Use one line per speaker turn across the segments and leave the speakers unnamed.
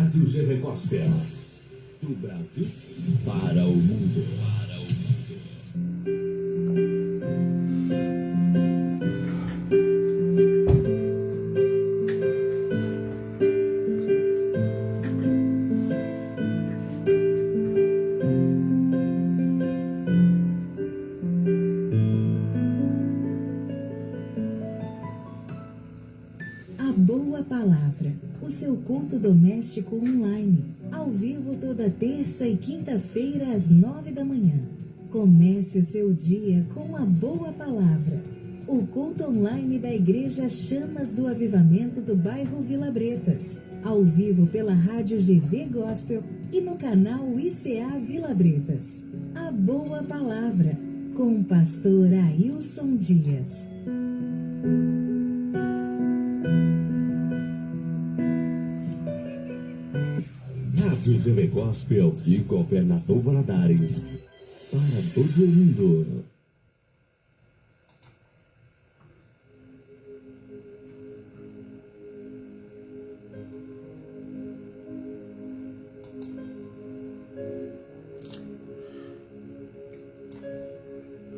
Rádio GV Gospel. Do Brasil para o mundo.
A Boa Palavra, o seu culto doméstico online, ao vivo toda terça e quinta-feira às 9 da manhã. Comece o seu dia com a Boa Palavra. O culto online da Igreja Chamas do Avivamento do bairro Vila Bretas, ao vivo pela Rádio GV Gospel e no canal ICA Vila Bretas. A Boa Palavra, com o pastor Ailson Dias.
Rádio GV Gospel de Governador Valadares para todo mundo.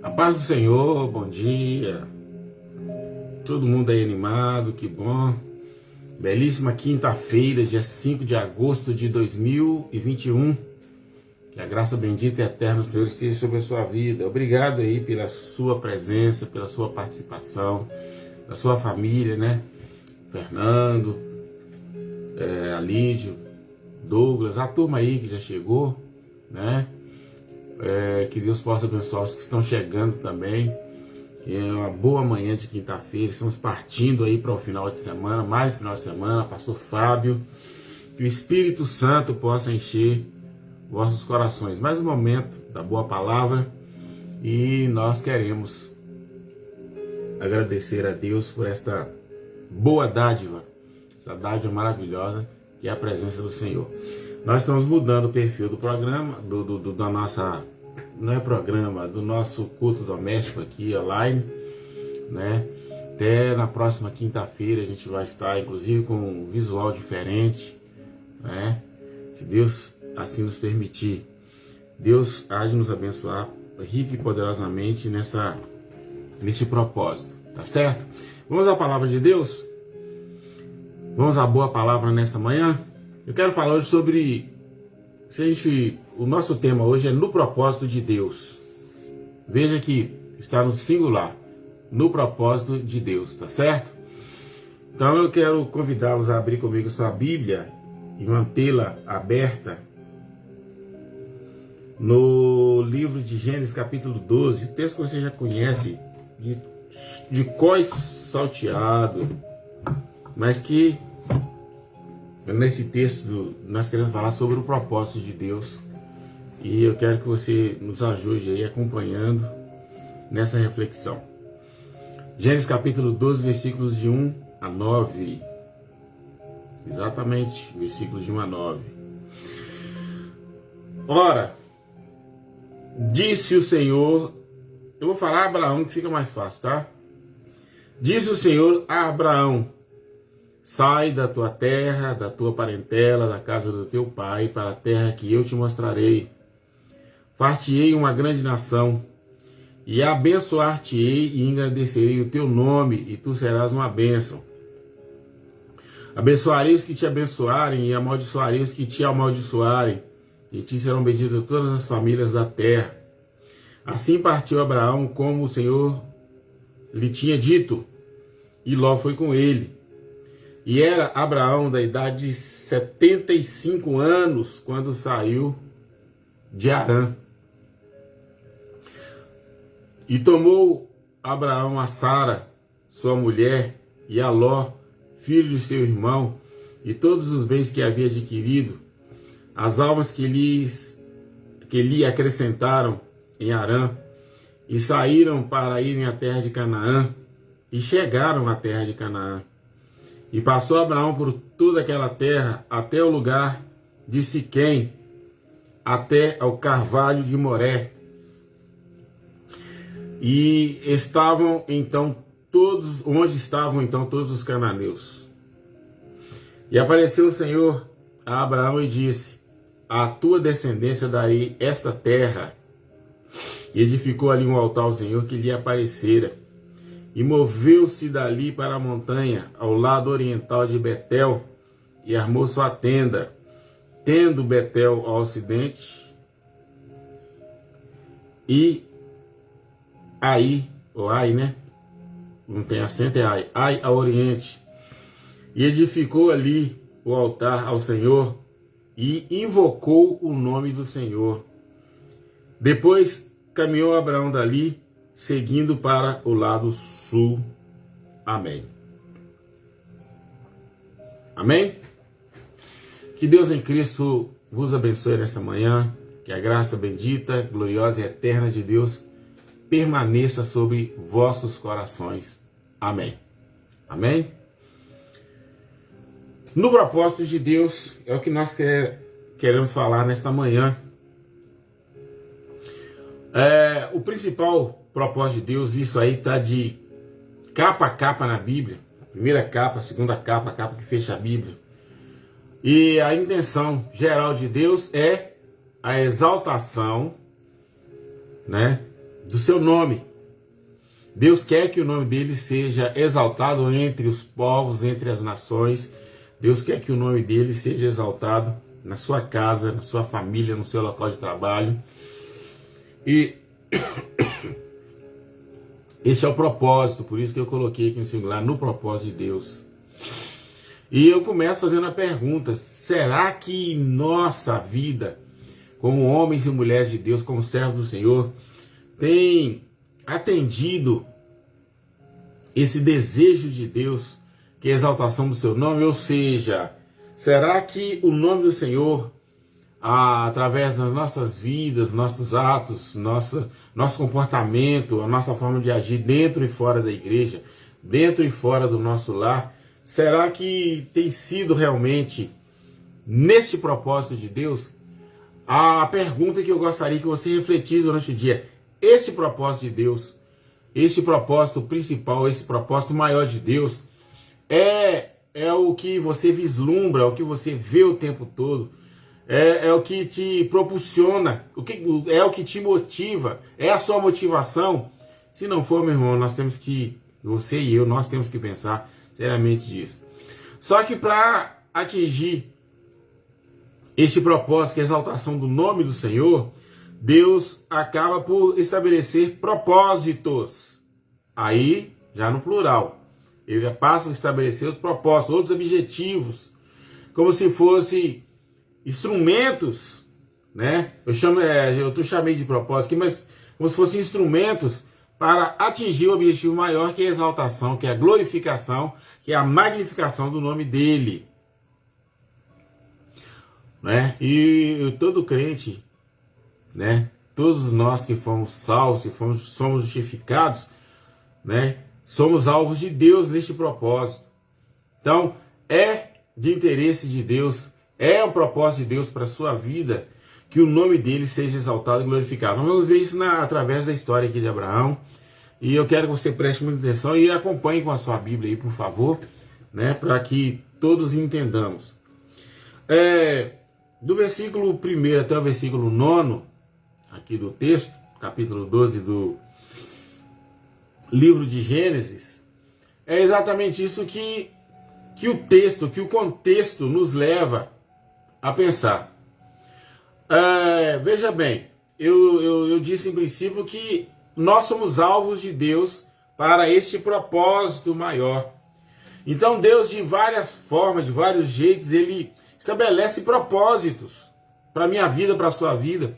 A paz do Senhor, bom dia. Todo mundo aí animado, que bom. Belíssima quinta-feira, dia 5 de agosto de 2021. Que a graça bendita e eterna do Senhor esteja sobre a sua vida. Obrigado aí pela sua presença, pela sua participação, da sua família, né? Fernando, Alídio, Douglas, a turma aí que já chegou, né? Que Deus possa abençoar os que estão chegando também. É uma boa manhã de quinta-feira, estamos partindo aí para o final de semana, mais um final de semana, pastor Fábio, que o Espírito Santo possa encher vossos corações. Mais um momento da boa palavra e nós queremos agradecer a Deus por esta boa dádiva, essa dádiva maravilhosa que é a presença do Senhor. Nós estamos mudando o perfil do programa, da nossa... não é programa, do nosso culto doméstico aqui online, né? Até na próxima quinta-feira a gente vai estar, inclusive, com um visual diferente, né? Se Deus assim nos permitir. Deus há de nos abençoar rica e poderosamente nesse propósito, tá certo? Vamos à palavra de Deus? Vamos à boa palavra nesta manhã? Eu quero falar hoje sobre... o nosso tema hoje é no propósito de Deus. Veja que está no singular, no propósito de Deus, tá certo? Então eu quero convidá-los a abrir comigo a sua Bíblia e mantê-la aberta no livro de Gênesis capítulo 12, texto que você já conhece, de cós salteado, mas que nesse texto nós queremos falar sobre o propósito de Deus. E eu quero que você nos ajude aí acompanhando nessa reflexão. Gênesis capítulo 12, versículos de 1 a 9. Exatamente, versículos de 1 a 9. Ora, disse o Senhor... Eu vou falar a Abraão que fica mais fácil, tá? Disse o Senhor a Abraão: sai da tua terra, da tua parentela, da casa do teu pai, para a terra que eu te mostrarei. Far-te-ei uma grande nação, e abençoar-te-ei e engrandecerei o teu nome, e tu serás uma bênção. Abençoarei os que te abençoarem, e amaldiçoarei os que te amaldiçoarem, e te serão benditas todas as famílias da terra. Assim partiu Abraão, como o Senhor lhe tinha dito, e Ló foi com ele. E era Abraão da idade de 75 anos quando saiu de Harã. E tomou Abraão a Sara, sua mulher, e a Ló, filho de seu irmão, e todos os bens que havia adquirido, as almas que lhe acrescentaram em Harã, e saíram para irem à terra de Canaã, e chegaram à terra de Canaã. E passou Abraão por toda aquela terra, até o lugar de Siquém, até ao carvalho de Moré. E estavam então onde estavam então todos os cananeus. E apareceu o Senhor a Abraão e disse: a tua descendência darei esta terra. E edificou ali um altar ao Senhor que lhe aparecera. E moveu-se dali para a montanha, ao lado oriental de Betel, e armou sua tenda, tendo Betel ao ocidente, e Ai, ou Ai, né? Não tem acento, é Ai. Ai ao oriente. E edificou ali o altar ao Senhor, e invocou o nome do Senhor. Depois caminhou Abraão dali, seguindo para o lado sul. Amém. Amém? Que Deus em Cristo vos abençoe nesta manhã. Que a graça bendita, gloriosa e eterna de Deus permaneça sobre vossos corações. Amém. Amém? No propósito de Deus, é o que nós queremos falar nesta manhã. O principal propósito de Deus, isso aí está de capa a capa na Bíblia. A primeira capa, a segunda capa, a capa que fecha a Bíblia. E a intenção geral de Deus é a exaltação, né, do seu nome. Deus quer que o nome dele seja exaltado entre os povos, entre as nações. Deus quer que o nome dele seja exaltado na sua casa, na sua família, no seu local de trabalho. E este é o propósito, por isso que eu coloquei aqui no singular, no propósito de Deus. E eu começo fazendo a pergunta: será que em nossa vida, como homens e mulheres de Deus, como servos do Senhor, tem atendido esse desejo de Deus, que é a exaltação do seu nome? Ou seja, será que o nome do Senhor, através das nossas vidas, nossos atos, nosso comportamento, a nossa forma de agir dentro e fora da igreja, dentro e fora do nosso lar, será que tem sido realmente neste propósito de Deus? A pergunta que eu gostaria que você refletisse durante o dia: este propósito de Deus, este propósito principal, esse propósito maior de Deus, é o que você vislumbra, é o que você vê o tempo todo, é o que te propulsiona, é o que te motiva, é a sua motivação? Se não for, meu irmão, você e eu, nós temos que pensar seriamente disso. Só que para atingir este propósito, que é a exaltação do nome do Senhor, Deus acaba por estabelecer propósitos. Aí, já no plural. Ele passa a estabelecer os propósitos, outros objetivos, como se fossem instrumentos, né? Eu chamei de propósito aqui, mas como se fossem instrumentos para atingir o objetivo maior, que é a exaltação, que é a glorificação, que é a magnificação do nome dele. Né? E todo crente, né? Todos nós que fomos salvos, que somos justificados, né? Somos alvos de Deus neste propósito. Então, é de interesse de Deus, é o propósito de Deus para a sua vida, que o nome dele seja exaltado e glorificado. Nós vamos ver isso através da história aqui de Abraão. E eu quero que você preste muita atenção e acompanhe com a sua Bíblia aí, por favor, né? Para que todos entendamos. Do versículo 1 até o versículo 9, aqui do texto, capítulo 12 do livro de Gênesis, é exatamente isso que o contexto nos leva a pensar. Veja bem, eu disse em princípio que nós somos alvos de Deus para este propósito maior. Então Deus, de várias formas, de vários jeitos, ele estabelece propósitos para a minha vida, para a sua vida.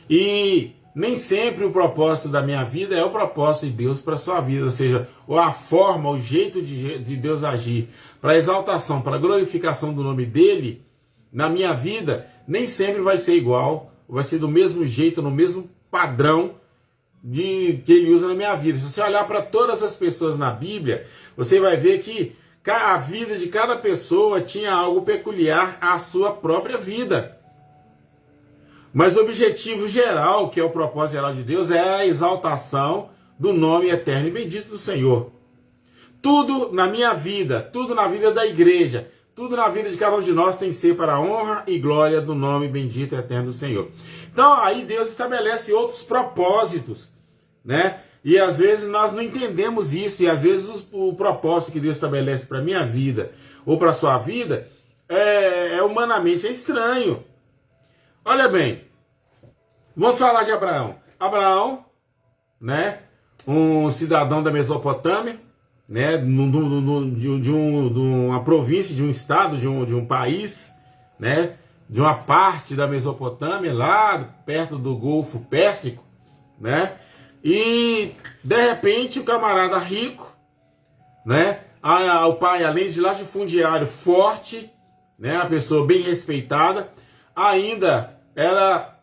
E nem sempre o propósito da minha vida é o propósito de Deus para a sua vida. Ou seja, a forma, o jeito de Deus agir para a exaltação, para a glorificação do nome dele na minha vida, nem sempre vai ser igual, vai ser do mesmo jeito, no mesmo padrão que ele usa na minha vida. Se você olhar para todas as pessoas na Bíblia, você vai ver que a vida de cada pessoa tinha algo peculiar à sua própria vida. Mas o objetivo geral, que é o propósito geral de Deus, é a exaltação do nome eterno e bendito do Senhor. Tudo na minha vida, tudo na vida da igreja, tudo na vida de cada um de nós tem que ser para a honra e glória do nome bendito e eterno do Senhor. Então aí Deus estabelece outros propósitos, né? E às vezes nós não entendemos isso, e às vezes o propósito que Deus estabelece para a minha vida ou para a sua vida humanamente estranho. Olha bem, vamos falar de Abraão. Abraão, né, um cidadão da Mesopotâmia, né, de uma província, de um estado, de um país, né, de uma parte da Mesopotâmia, lá perto do Golfo Pérsico, né, e de repente o camarada rico, né, o pai, além de latifundiário forte, né, uma pessoa bem respeitada, ainda era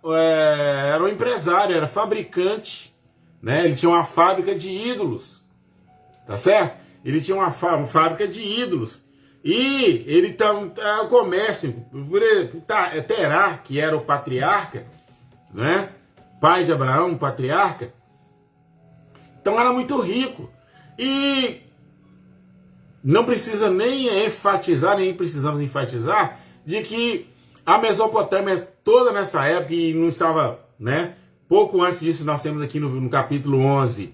um empresário, era fabricante, né, ele tinha uma fábrica de ídolos, tá certo? Ele tinha uma fábrica de ídolos. E ele o comércio, Terá, que era o patriarca, né? Pai de Abraão, patriarca. Então era muito rico. E não precisa nem enfatizar, nem precisamos enfatizar, de que a Mesopotâmia toda nessa época, e não estava, né? Pouco antes disso, nós temos aqui no capítulo 11,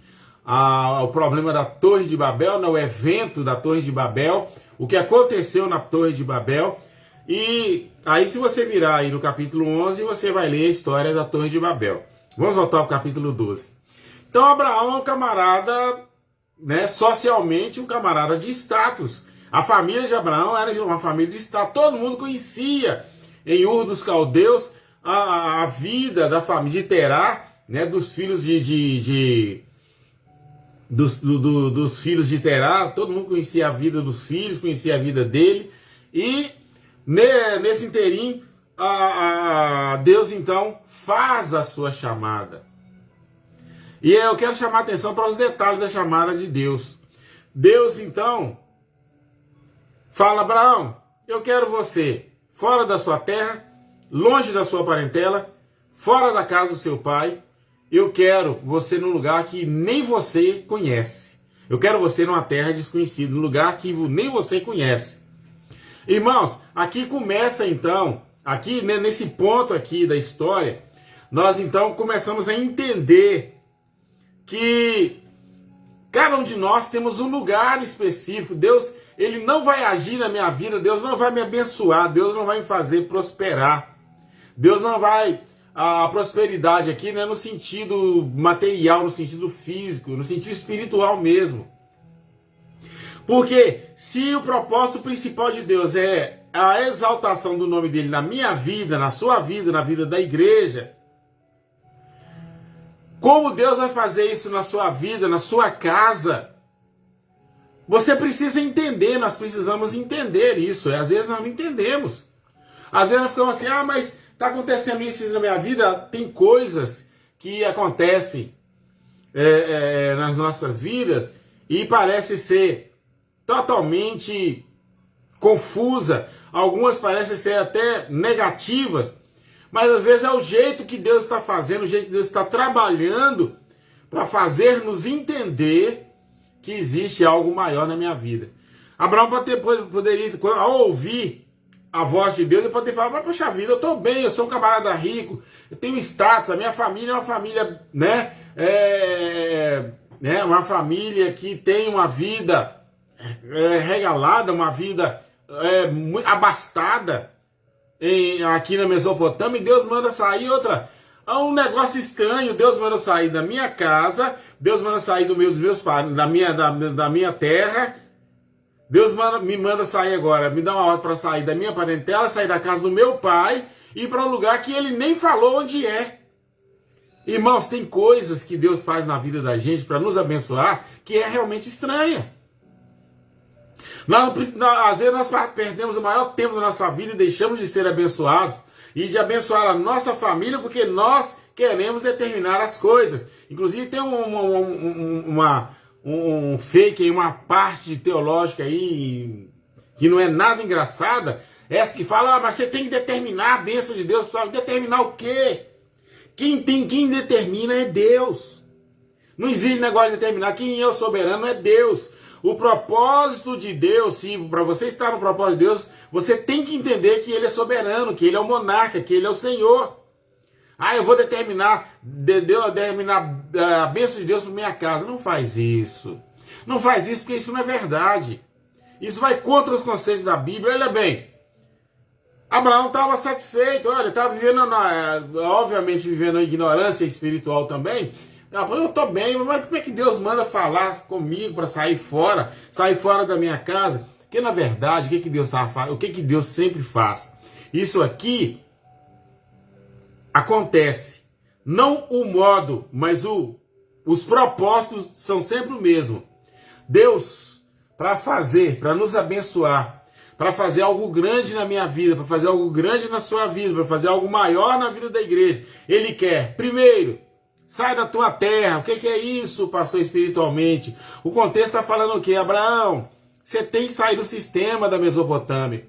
o problema da Torre de Babel, né, o evento da Torre de Babel, o que aconteceu na Torre de Babel. E aí, se você virar aí no capítulo 11, você vai ler a história da Torre de Babel. Vamos voltar ao capítulo 12. Então, Abraão é um camarada, né, socialmente um camarada de status. A família de Abraão era uma família de status. Todo mundo conhecia em Ur dos Caldeus a vida da família de Terá, né, dos filhos dos filhos de Terá. Todo mundo conhecia a vida dos filhos, conhecia a vida dele. E nesse interim, Deus então faz a sua chamada. E eu quero chamar a atenção para os detalhes da chamada de Deus. Deus então fala: Abraão, eu quero você fora da sua terra, longe da sua parentela, fora da casa do seu pai. Eu quero você num lugar que nem você conhece. Eu quero você numa terra desconhecida, num lugar que nem você conhece. Irmãos, aqui começa então, aqui, né, nesse ponto aqui da história, nós então começamos a entender que cada um de nós temos um lugar específico. Deus, ele não vai agir na minha vida, Deus não vai me abençoar, Deus não vai me fazer prosperar. Deus não vai... A prosperidade aqui não é no sentido material, no sentido físico, no sentido espiritual mesmo. Porque se o propósito principal de Deus é a exaltação do nome dele na minha vida, na sua vida, na vida da igreja, como Deus vai fazer isso na sua vida, na sua casa? Você precisa entender, nós precisamos entender isso. Às vezes nós não entendemos. Às vezes nós ficamos assim, mas está acontecendo isso na minha vida. Tem coisas que acontecem nas nossas vidas e parece ser totalmente confusa. Algumas parecem ser até negativas, mas às vezes é o jeito que Deus está fazendo, o jeito que Deus está trabalhando para fazer-nos entender que existe algo maior na minha vida. Abraão poderia, ao ouvir a voz de Deus, ele pode ter falado: mas poxa vida, eu estou bem, eu sou um camarada rico, eu tenho status, a minha família é uma família, uma família que tem uma vida regalada, uma vida muito abastada aqui na Mesopotâmia, e Deus manda sair um negócio estranho. Deus manda sair da minha casa, Deus manda sair do meio dos meus pais, da minha terra. Deus me manda sair agora, me dá uma ordem para sair da minha parentela, sair da casa do meu pai e ir para um lugar que ele nem falou onde é. Irmãos, tem coisas que Deus faz na vida da gente para nos abençoar que é realmente estranha. Às vezes nós perdemos o maior tempo da nossa vida e deixamos de ser abençoados e de abençoar a nossa família porque nós queremos determinar as coisas. Inclusive tem um fake aí, uma parte teológica aí que não é nada engraçada, essa que fala: mas você tem que determinar a bênção de Deus. Só determinar o quê? Quem determina é Deus. Não existe negócio de determinar. Quem é o soberano é Deus. O propósito de Deus, se para você estar no propósito de Deus, você tem que entender que Ele é soberano, que Ele é o monarca, que Ele é o Senhor. Eu vou determinar a bênção de Deus para minha casa. Não faz isso. Não faz isso porque isso não é verdade. Isso vai contra os conceitos da Bíblia. Olha bem, Abraão estava satisfeito, estava vivendo, obviamente vivendo a ignorância espiritual também. Eu estou bem, mas como é que Deus manda falar comigo para sair fora da minha casa? Porque na verdade, o que Deus estava fazendo? O que Deus sempre faz? Isso aqui acontece, não o modo, mas os propósitos são sempre o mesmo. Deus, para nos abençoar, para fazer algo grande na minha vida, para fazer algo grande na sua vida, para fazer algo maior na vida da igreja, Ele quer, primeiro, sai da tua terra. O que é isso, pastor, espiritualmente? O contexto está falando o quê? Abraão, você tem que sair do sistema da Mesopotâmia.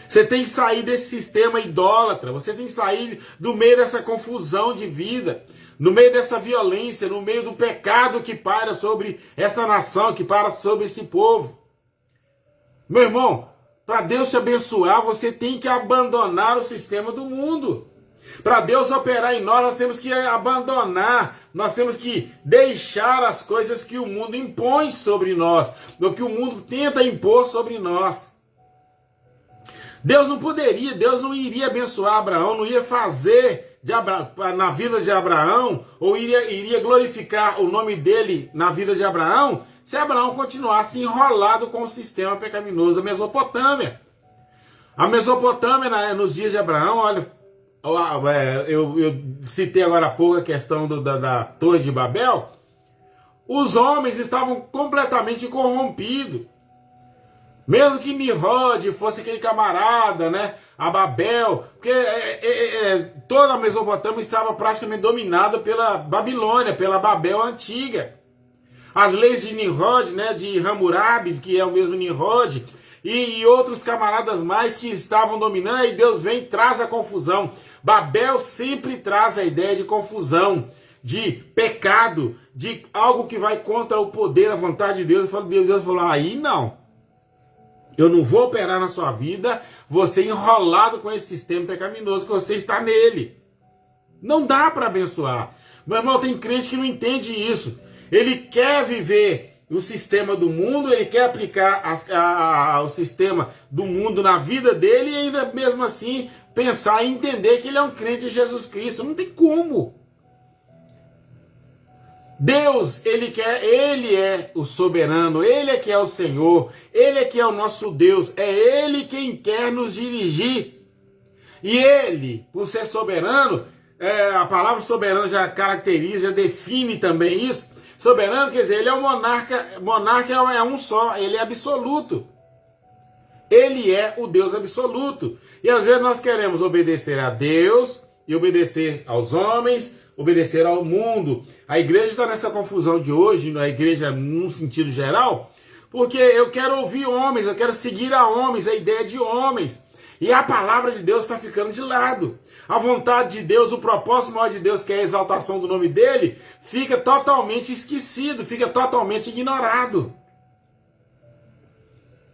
Você tem que sair desse sistema idólatra. Você tem que sair do meio dessa confusão de vida, no meio dessa violência, no meio do pecado que paira sobre essa nação, que paira sobre esse povo. Meu irmão, para Deus te abençoar, você tem que abandonar o sistema do mundo. Para Deus operar em nós temos que abandonar, nós temos que deixar as coisas que o mundo impõe sobre nós, do que o mundo tenta impor sobre nós. Deus não iria abençoar Abraão, não ia fazer na vida de Abraão, ou iria glorificar o nome dele na vida de Abraão, se Abraão continuasse enrolado com o sistema pecaminoso da Mesopotâmia. A Mesopotâmia, nos dias de Abraão, olha, eu citei agora há pouco a questão da Torre de Babel, os homens estavam completamente corrompidos. Mesmo que Nimrod fosse aquele camarada, né? A Babel, porque toda a Mesopotâmia estava praticamente dominada pela Babilônia, pela Babel antiga. As leis de Nimrod, né? De Hammurabi, que é o mesmo Nimrod, e outros camaradas mais que estavam dominando, e Deus vem e traz a confusão. Babel sempre traz a ideia de confusão, de pecado, de algo que vai contra o poder, a vontade de Deus. Deus falou, aí não. Eu não vou operar na sua vida, você enrolado com esse sistema pecaminoso que você está nele. Não dá para abençoar. Meu irmão, tem crente que não entende isso. Ele quer viver o sistema do mundo, ele quer aplicar o sistema do mundo na vida dele e ainda mesmo assim pensar e entender que ele é um crente de Jesus Cristo. Não tem como. Deus, Ele é o soberano, Ele é que é o Senhor, Ele é que é o nosso Deus, é Ele quem quer nos dirigir. E Ele, por ser soberano, a palavra soberano já caracteriza, já define também isso. Soberano quer dizer, Ele é o monarca é um só, Ele é absoluto. Ele é o Deus absoluto. E às vezes nós queremos obedecer a Deus e obedecer aos homens, obedecer ao mundo. A igreja está nessa confusão de hoje, a igreja num sentido geral, porque eu quero ouvir homens, eu quero seguir a homens, a ideia de homens. E a palavra de Deus está ficando de lado. A vontade de Deus, o propósito maior de Deus, que é a exaltação do nome dele, fica totalmente esquecido, fica totalmente ignorado.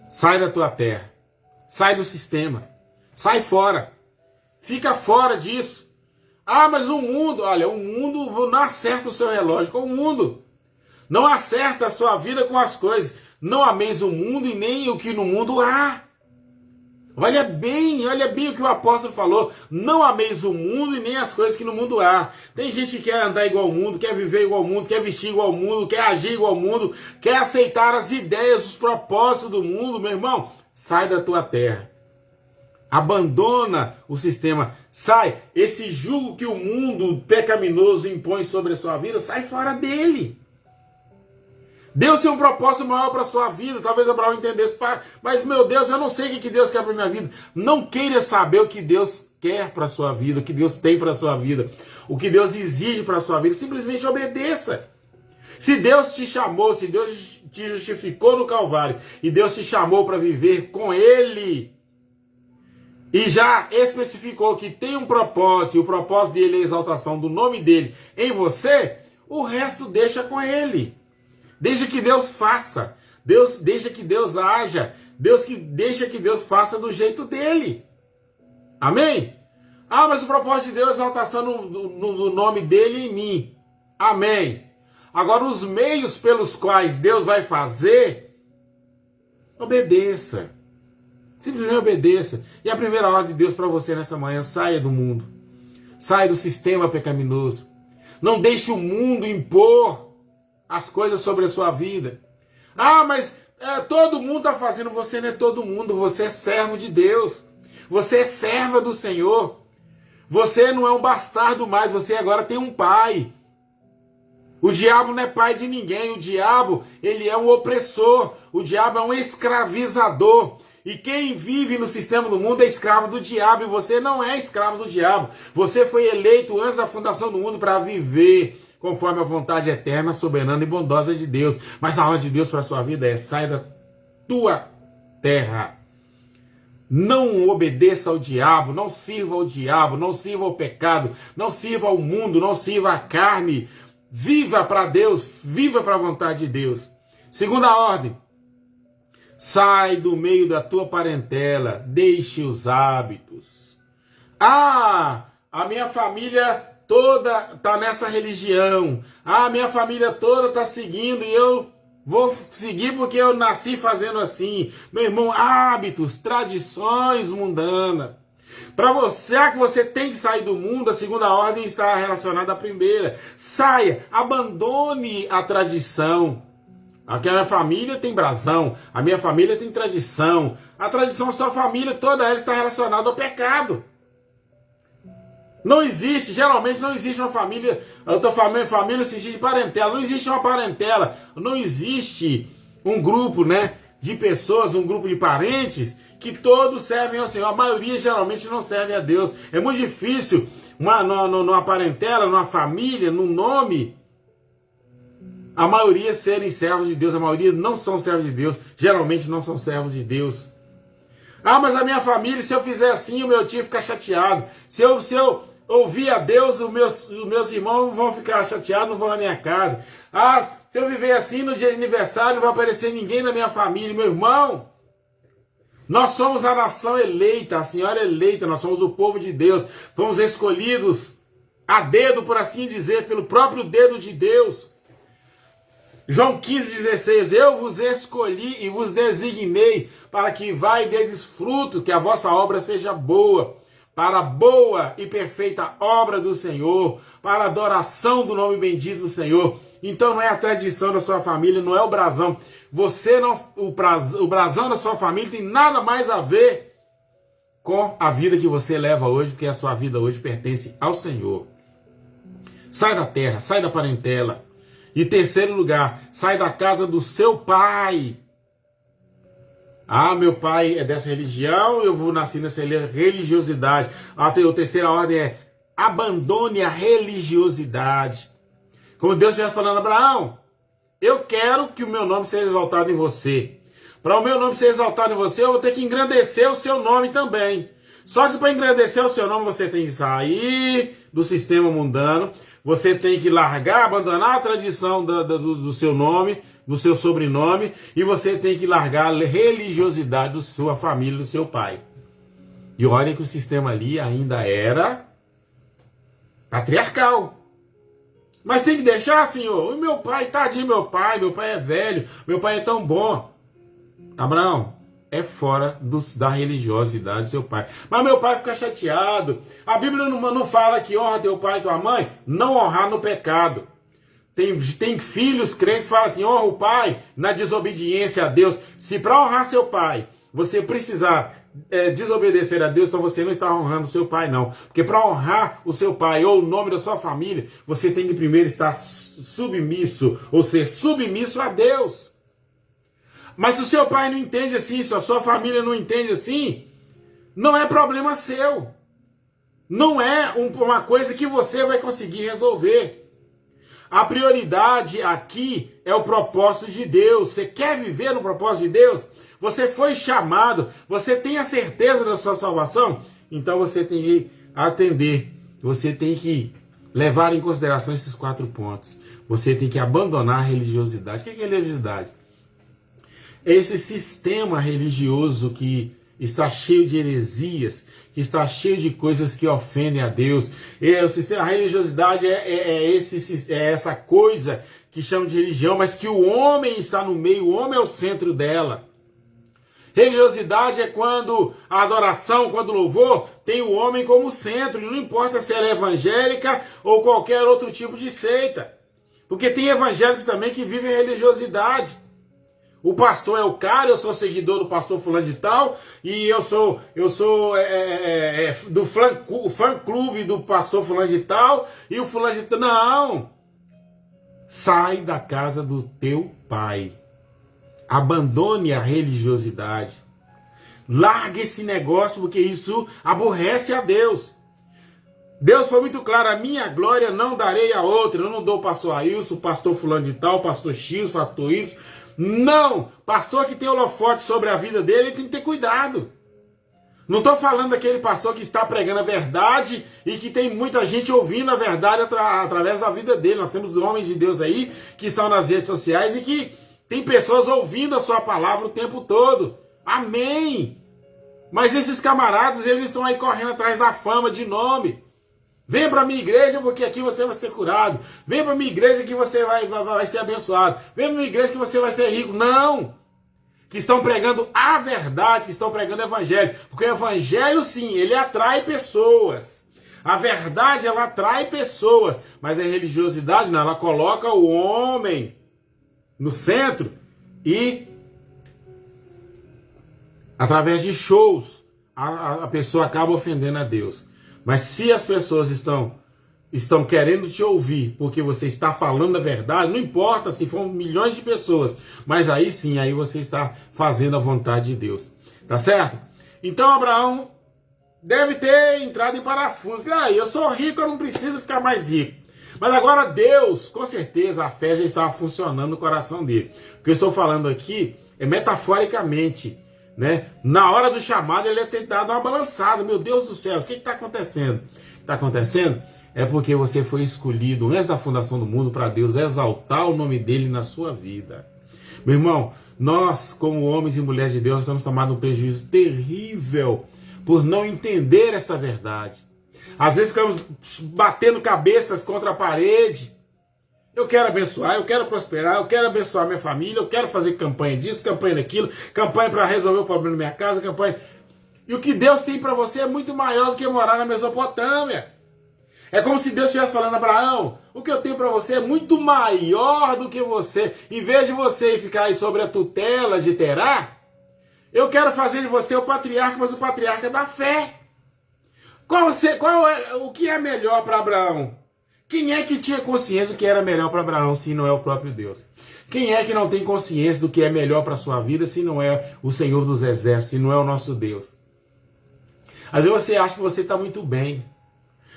Sai da tua terra, sai do sistema, sai fora, fica fora disso. Mas o mundo, olha, o mundo não acerta o seu relógio com o mundo. Não acerta a sua vida com as coisas. Não ameis o mundo e nem o que no mundo há. Olha bem o que o apóstolo falou. Não ameis o mundo e nem as coisas que no mundo há. Tem gente que quer andar igual ao mundo, quer viver igual ao mundo, quer vestir igual ao mundo, quer agir igual ao mundo, quer aceitar as ideias, os propósitos do mundo. Meu irmão, sai da tua terra. Abandona o sistema, sai. Esse jugo que o mundo pecaminoso impõe sobre a sua vida, sai fora dele. Deus tem um propósito maior para a sua vida. Talvez Abraão entendesse, mas meu Deus, eu não sei o que Deus quer para a minha vida. Não queira saber o que Deus quer para a sua vida, o que Deus tem para a sua vida, o que Deus exige para a sua vida. Simplesmente obedeça. Se Deus te chamou, se Deus te justificou no Calvário, e Deus te chamou para viver com Ele, e já especificou que tem um propósito, e o propósito dele é a exaltação do nome dele em você, o resto deixa com ele. Deixa que Deus faça. Deixa que Deus haja. Deixa que Deus faça do jeito dele. Amém? Ah, mas o propósito de Deus é a exaltação no nome dele e em mim. Amém. Agora, os meios pelos quais Deus vai fazer, obedeça. Simplesmente obedeça. E a primeira ordem de Deus para você nessa manhã: saia do mundo. Saia do sistema pecaminoso. Não deixe o mundo impor as coisas sobre a sua vida. Ah, mas todo mundo está fazendo. Você não é todo mundo. Você é servo de Deus. Você é serva do Senhor. Você não é um bastardo mais. Você agora tem um pai. O diabo não é pai de ninguém. O diabo, ele é um opressor. O diabo é um escravizador. E quem vive no sistema do mundo é escravo do diabo. E você não é escravo do diabo. Você foi eleito antes da fundação do mundo para viver conforme a vontade eterna, soberana e bondosa de Deus. Mas a ordem de Deus para a sua vida é: sai da tua terra. Não obedeça ao diabo, não sirva ao diabo, não sirva ao pecado, não sirva ao mundo, não sirva à carne. Viva para Deus, viva para a vontade de Deus. Segunda ordem: sai do meio da tua parentela, deixe os hábitos. Ah, a minha família toda está nessa religião. Ah, a minha família toda está seguindo e eu vou seguir porque eu nasci fazendo assim. Meu irmão, hábitos, tradições mundanas. Para você, que você tem que sair do mundo, a segunda ordem está relacionada à primeira. Saia, abandone a tradição. Aqui a minha família tem brasão, a minha família tem tradição. A tradição da sua família, toda ela está relacionada ao pecado. Não existe, geralmente não existe uma família, eu estou falando família no sentido de parentela, não existe uma parentela, não existe um grupo, né, de pessoas, um grupo de parentes, que todos servem ao Senhor. A maioria geralmente não serve a Deus. É muito difícil, numa parentela, numa família, num nome, a maioria serem servos de Deus. A maioria não são servos de Deus, geralmente não são servos de Deus. Ah, mas a minha família, se eu fizer assim, o meu tio fica chateado. Se eu ouvir a Deus, os meus irmãos vão ficar chateados, não vão na minha casa. Ah, se eu viver assim no dia de aniversário, não vai aparecer ninguém na minha família. Meu irmão, nós somos a nação eleita, a senhora eleita, nós somos o povo de Deus. Fomos escolhidos a dedo, por assim dizer, pelo próprio dedo de Deus. João 15,16, eu vos escolhi e vos designei para que vá e deis fruto, que a vossa obra seja boa, para a boa e perfeita obra do Senhor, para a adoração do nome bendito do Senhor. Então não é a tradição da sua família, não é o brasão. O brasão da sua família tem nada mais a ver com a vida que você leva hoje, porque a sua vida hoje pertence ao Senhor. Sai da terra, sai da parentela. E terceiro lugar, sai da casa do seu pai. Ah, meu pai é dessa religião, eu vou nascer nessa religiosidade. A terceira ordem é: abandone a religiosidade. Como Deus estivesse falando: Abraão, eu quero que o meu nome seja exaltado em você. Para o meu nome ser exaltado em você, eu vou ter que engrandecer o seu nome também. Só que para engrandecer o seu nome, você tem que sair do sistema mundano, você tem que largar, abandonar a tradição do seu nome, do seu sobrenome, e você tem que largar a religiosidade da sua família, do seu pai. E olha que o sistema ali ainda era patriarcal. Mas tem que deixar, Senhor. O meu pai, tadinho, meu pai é velho, meu pai é tão bom. Abraão, é fora da religiosidade do seu pai. Mas meu pai fica chateado. A Bíblia não fala que honra teu pai e tua mãe, não honrar no pecado. Tem filhos crentes que falam assim: honra o pai na desobediência a Deus. Se para honrar seu pai você precisar desobedecer a Deus, então você não está honrando o seu pai, não. Porque para honrar o seu pai ou o nome da sua família, você tem que primeiro estar submisso, ou ser submisso a Deus. Mas se o seu pai não entende assim, se a sua família não entende assim, não é problema seu. Não é uma coisa que você vai conseguir resolver. A prioridade aqui é o propósito de Deus. Você quer viver no propósito de Deus? Você foi chamado, você tem a certeza da sua salvação? Então você tem que atender, você tem que levar em consideração esses 4 pontos. Você tem que abandonar a religiosidade. O que é religiosidade? esse sistema religioso que está cheio de heresias, que está cheio de coisas que ofendem a Deus. A religiosidade é essa coisa que chamam de religião, mas que o homem está no meio, o homem é o centro dela. Religiosidade é quando a adoração, quando o louvor, tem o homem como centro, e não importa se ela é evangélica ou qualquer outro tipo de seita. Porque tem evangélicos também que vivem religiosidade. O pastor é o cara, eu sou seguidor do pastor fulano de tal, e eu sou do fã-clube do pastor fulano de tal, e o fulano de tal. Não! Sai da casa do teu pai. Abandone a religiosidade. Largue esse negócio, porque isso aborrece a Deus. Deus foi muito claro, a minha glória não darei a outra. Eu não dou pastor Ailson, pastor fulano de tal, pastor X, pastor Y. Não! Pastor que tem holofote sobre a vida dele, ele tem que ter cuidado. Não estou falando daquele pastor que está pregando a verdade e que tem muita gente ouvindo a verdade através da vida dele. Nós temos homens de Deus aí que estão nas redes sociais e que tem pessoas ouvindo a sua palavra o tempo todo. Amém! Mas esses camaradas, eles estão aí correndo atrás da fama, de nome. Venha para a minha igreja porque aqui você vai ser curado. Venha para a minha igreja que você vai ser abençoado. Venha para a minha igreja que você vai ser rico. Não! Que estão pregando a verdade, que estão pregando o evangelho. Porque o evangelho, sim, ele atrai pessoas. A verdade, ela atrai pessoas. Mas a religiosidade, não, ela coloca o homem no centro e, através de shows, a pessoa acaba ofendendo a Deus. Mas se as pessoas estão querendo te ouvir porque você está falando a verdade, não importa se for milhões de pessoas, mas aí sim, aí você está fazendo a vontade de Deus. Tá certo? Então Abraão deve ter entrado em parafuso. Eu sou rico, eu não preciso ficar mais rico. Mas agora Deus, com certeza, a fé já estava funcionando no coração dele. O que eu estou falando aqui é metaforicamente. Né? Na hora do chamado ele é tentado uma balançada. Meu Deus do céu, o que está acontecendo? O que está acontecendo é porque você foi escolhido antes da fundação do mundo para Deus exaltar o nome dele na sua vida. Meu irmão, nós como homens e mulheres de Deus estamos tomando um prejuízo terrível por não entender esta verdade. Às vezes ficamos batendo cabeças contra a parede. Eu quero abençoar, eu quero prosperar, eu quero abençoar minha família, eu quero fazer campanha disso, campanha daquilo, campanha para resolver o problema da minha casa, campanha... E o que Deus tem para você é muito maior do que morar na Mesopotâmia. É como se Deus estivesse falando a Abraão, o que eu tenho para você é muito maior do que você. Em vez de você ficar aí sobre a tutela de Terá, eu quero fazer de você o patriarca, mas o patriarca da fé. O que é melhor para Abraão? Quem é que tinha consciência do que era melhor para Abraão, se não é o próprio Deus? Quem é que não tem consciência do que é melhor para a sua vida, se não é o Senhor dos Exércitos, se não é o nosso Deus? Às vezes você acha que você está muito bem,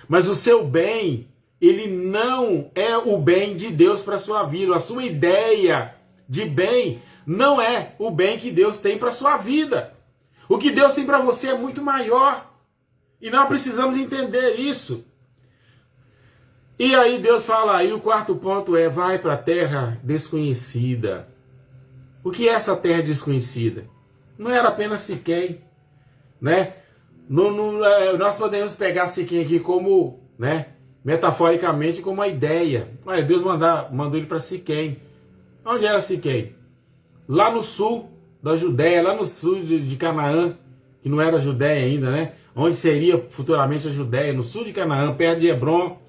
mas o seu bem, ele não é o bem de Deus para a sua vida. A sua ideia de bem não é o bem que Deus tem para a sua vida. O que Deus tem para você é muito maior. E nós precisamos entender isso. E aí Deus fala, e o quarto ponto é, vai para a terra desconhecida. O que é essa terra desconhecida? Não era apenas Siquém, né? Nós podemos pegar Siquém aqui como, né, metaforicamente, como uma ideia. Olha, Deus mandou ele para Siquém. Onde era Siquém? Lá no sul da Judéia, lá no sul de Canaã, que não era Judéia ainda, né? Onde seria futuramente a Judéia, no sul de Canaã, perto de Hebron.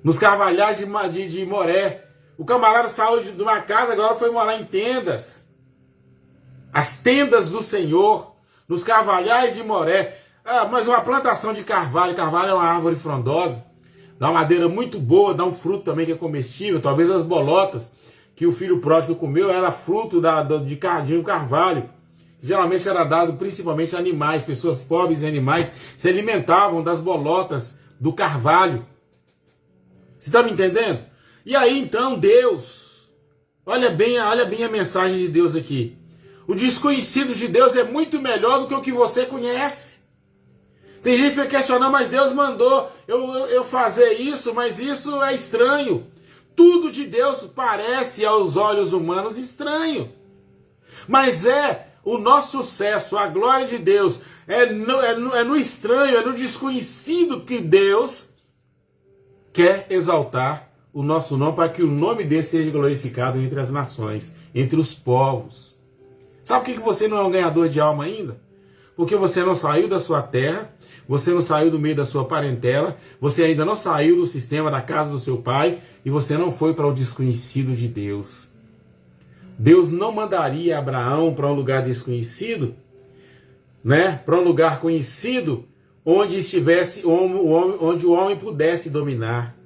Nos carvalhais de Moré. O camarada saiu de uma casa, agora foi morar em tendas. As tendas do Senhor, nos carvalhais de Moré. Mas uma plantação de carvalho. Carvalho é uma árvore frondosa. Dá uma madeira muito boa, dá um fruto também que é comestível. Talvez as bolotas que o filho pródigo comeu era fruto de um carvalho. Geralmente era dado principalmente a animais. Pessoas pobres e animais se alimentavam das bolotas do carvalho. Você está me entendendo? E aí então Deus, olha bem a mensagem de Deus aqui. O desconhecido de Deus é muito melhor do que o que você conhece. Tem gente que vai questionar, mas Deus mandou eu fazer isso, mas isso é estranho. Tudo de Deus parece aos olhos humanos estranho. Mas o nosso sucesso, a glória de Deus, é no estranho, é no desconhecido que Deus quer exaltar o nosso nome, para que o nome dele seja glorificado entre as nações, entre os povos. Sabe por que você não é um ganhador de alma ainda? Porque você não saiu da sua terra, você não saiu do meio da sua parentela, você ainda não saiu do sistema da casa do seu pai, e você não foi para o desconhecido de Deus. Deus não mandaria Abraão para um lugar desconhecido, né? Para um lugar conhecido, onde onde o homem pudesse dominar.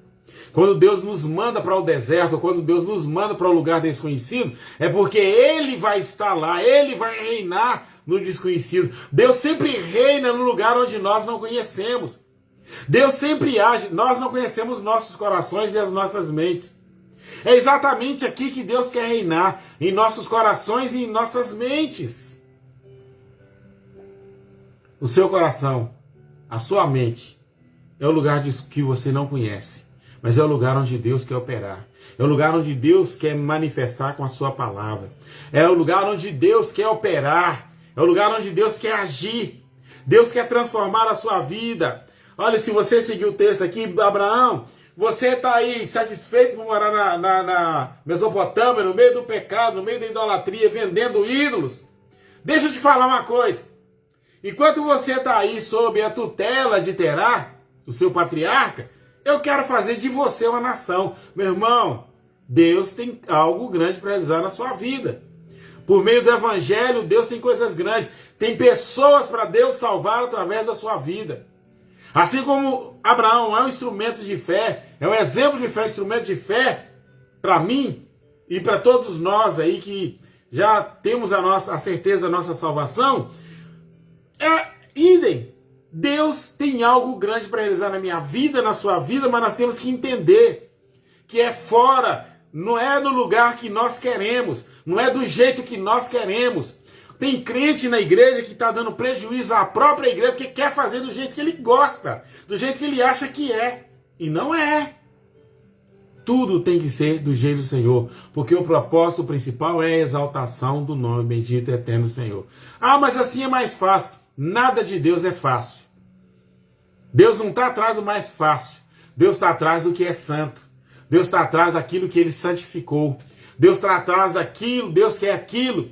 Quando Deus nos manda para o deserto, quando Deus nos manda para um lugar desconhecido, é porque Ele vai estar lá, Ele vai reinar no desconhecido. Deus sempre reina no lugar onde nós não conhecemos. Deus sempre age, nós não conhecemos nossos corações e as nossas mentes. É exatamente aqui que Deus quer reinar, em nossos corações e em nossas mentes. O seu coração, a sua mente, é o lugar que você não conhece, mas é o lugar onde Deus quer operar. É o lugar onde Deus quer manifestar com a sua palavra. É o lugar onde Deus quer operar. É o lugar onde Deus quer agir. Deus quer transformar a sua vida. Olha, se você seguir o texto aqui, Abraão, você está aí satisfeito por morar na Mesopotâmia, no meio do pecado, no meio da idolatria, vendendo ídolos. Deixa eu te falar uma coisa. Enquanto você está aí sob a tutela de Terá, o seu patriarca, eu quero fazer de você uma nação. Meu irmão, Deus tem algo grande para realizar na sua vida. Por meio do evangelho, Deus tem coisas grandes. Tem pessoas para Deus salvar através da sua vida. Assim como Abraão é um instrumento de fé, é um exemplo de fé, um instrumento de fé para mim e para todos nós aí que já temos a certeza da nossa salvação, idem. Deus tem algo grande para realizar na minha vida, na sua vida, mas nós temos que entender que é fora, não é no lugar que nós queremos, não é do jeito que nós queremos. Tem crente na igreja que está dando prejuízo à própria igreja porque quer fazer do jeito que ele gosta, do jeito que ele acha que é. E não é. Tudo tem que ser do jeito do Senhor, porque o propósito principal é a exaltação do nome bendito e eterno do Senhor. Ah, mas assim é mais fácil. Nada de Deus é fácil. Deus não está atrás do mais fácil. Deus está atrás do que é santo. Deus está atrás daquilo que Ele santificou. Deus está atrás daquilo, Deus quer aquilo.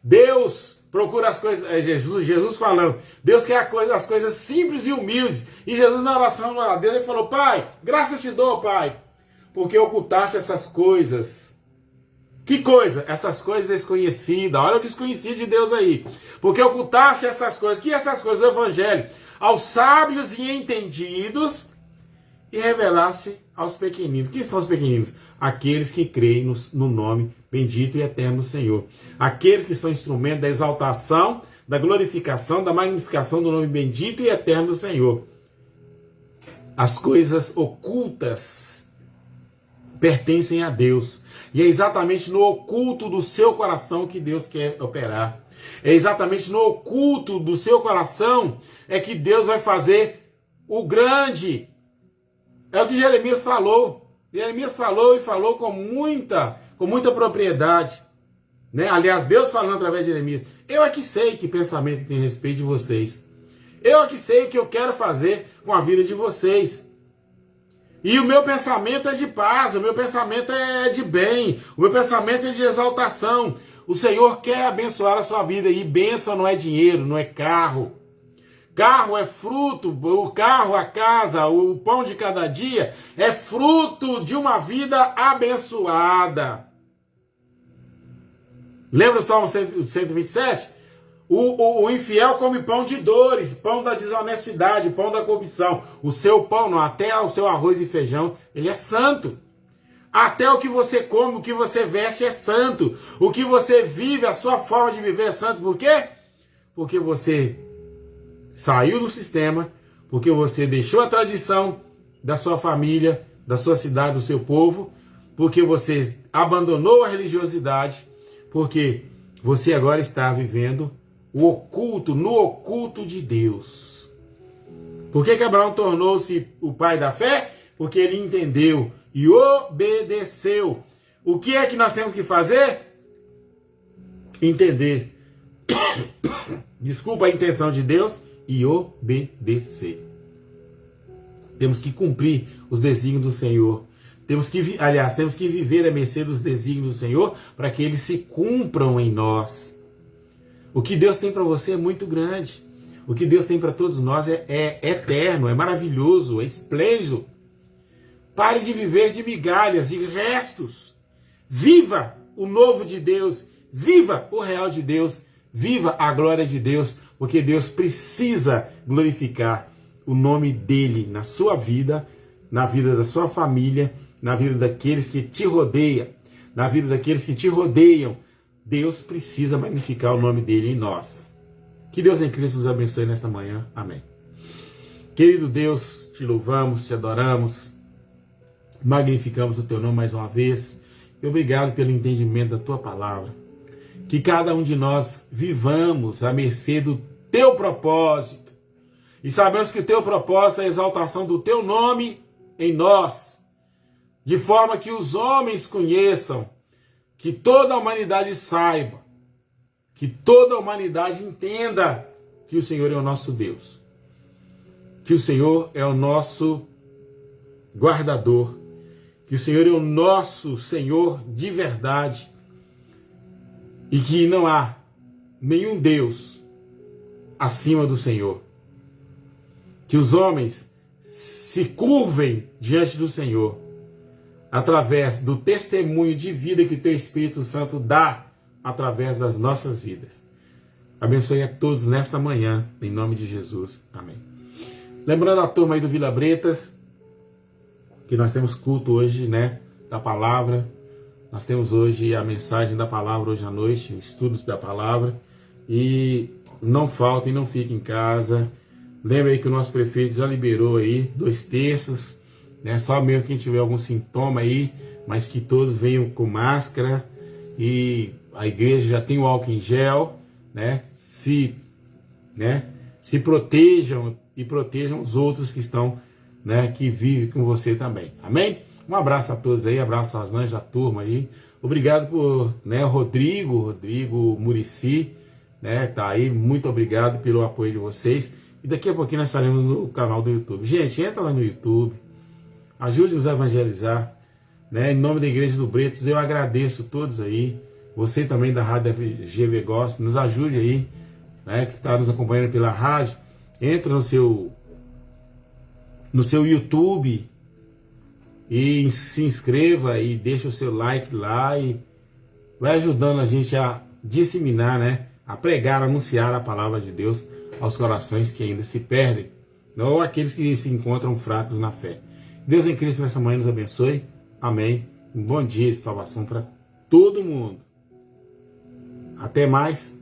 Deus procura as coisas, Jesus falando, Deus quer as coisas simples e humildes. E Jesus na oração a Deus, ele falou, Pai, graças te dou, Pai, porque ocultaste essas coisas. Que coisa? Essas coisas desconhecidas. Olha o desconhecido de Deus aí. Porque ocultaste essas coisas. Que essas coisas do Evangelho? Aos sábios e entendidos e revelaste aos pequeninos. Quem são os pequeninos? Aqueles que creem no nome bendito e eterno do Senhor. Aqueles que são instrumento da exaltação, da glorificação, da magnificação do nome bendito e eterno do Senhor. As coisas ocultas pertencem a Deus. E é exatamente no oculto do seu coração que Deus quer operar. É exatamente no oculto do seu coração é que Deus vai fazer o grande. É o que Jeremias falou. Jeremias falou e falou com muita propriedade. Né? Aliás, Deus falando através de Jeremias. Eu é que sei que pensamento tem a respeito de vocês. Eu é que sei o que eu quero fazer com a vida de vocês. E o meu pensamento é de paz, o meu pensamento é de bem, o meu pensamento é de exaltação. O Senhor quer abençoar a sua vida e bênção não é dinheiro, não é carro. Carro é fruto, o carro, a casa, o pão de cada dia é fruto de uma vida abençoada. Lembra o Salmo 127? O infiel come pão de dores, pão da desonestidade, pão da corrupção. O seu pão, não, até o seu arroz e feijão, ele é santo. Até o que você come, o que você veste é santo. O que você vive, a sua forma de viver é santo. Por quê? Porque você saiu do sistema, porque você deixou a tradição da sua família, da sua cidade, do seu povo, porque você abandonou a religiosidade, porque você agora está vivendo o oculto, no oculto de Deus. Por que Abraão tornou-se o pai da fé? Porque ele entendeu e obedeceu. O que é que nós temos que fazer? entender, desculpa, a intenção de Deus e obedecer. Temos que cumprir os desígnios do Senhor. Temos que viver a mercê dos desígnios do Senhor para que eles se cumpram em nós. O que Deus tem para você é muito grande. O que Deus tem para todos nós é eterno, é maravilhoso, é esplêndido. Pare de viver de migalhas, de restos. Viva o novo de Deus. Viva o real de Deus. Viva a glória de Deus. Porque Deus precisa glorificar o nome dele na sua vida, na vida da sua família, na vida daqueles que te rodeiam, na vida daqueles que te rodeiam. Deus precisa magnificar o nome dele em nós. Que Deus em Cristo nos abençoe nesta manhã. Amém. Querido Deus, te louvamos, te adoramos, magnificamos o teu nome mais uma vez. E obrigado pelo entendimento da tua palavra. Que cada um de nós vivamos à mercê do teu propósito. E sabemos que o teu propósito é a exaltação do teu nome em nós. De forma que os homens conheçam, que toda a humanidade saiba, que toda a humanidade entenda que o Senhor é o nosso Deus. Que o Senhor é o nosso guardador. Que o Senhor é o nosso Senhor de verdade. E que não há nenhum Deus acima do Senhor. Que os homens se curvem diante do Senhor através do testemunho de vida que o teu Espírito Santo dá através das nossas vidas. Abençoe a todos nesta manhã, em nome de Jesus. Amém. Lembrando a turma aí do Vila Bretas, que nós temos culto hoje, né, da palavra. Nós temos hoje a mensagem da palavra hoje à noite, estudos da palavra. E não faltem, não fiquem em casa. Lembre aí que o nosso prefeito já liberou aí 2/3, né? Só mesmo quem tiver algum sintoma aí, mas que todos venham com máscara. E a igreja já tem o álcool em gel, né? Se protejam e protejam os outros que estão, né, que vivem com você também. Amém? Um abraço a todos aí, abraço às Rosângela, da turma aí. Obrigado por, né, Rodrigo Murici, né, tá aí. Muito obrigado pelo apoio de vocês. E daqui a pouquinho nós estaremos no canal do YouTube. Gente, entra lá no YouTube, ajude-nos a evangelizar, né? Em nome da Igreja do Bretas, eu agradeço todos aí. Você também da Rádio GV Gospel, nos ajude aí, né, que está nos acompanhando pela rádio. Entra no seu YouTube e se inscreva e deixa o seu like lá e vai ajudando a gente a disseminar, né, a pregar, a anunciar a palavra de Deus aos corações que ainda se perdem, ou aqueles que se encontram fracos na fé. Deus em Cristo nessa manhã nos abençoe. Amém. Um bom dia de salvação para todo mundo. Até mais.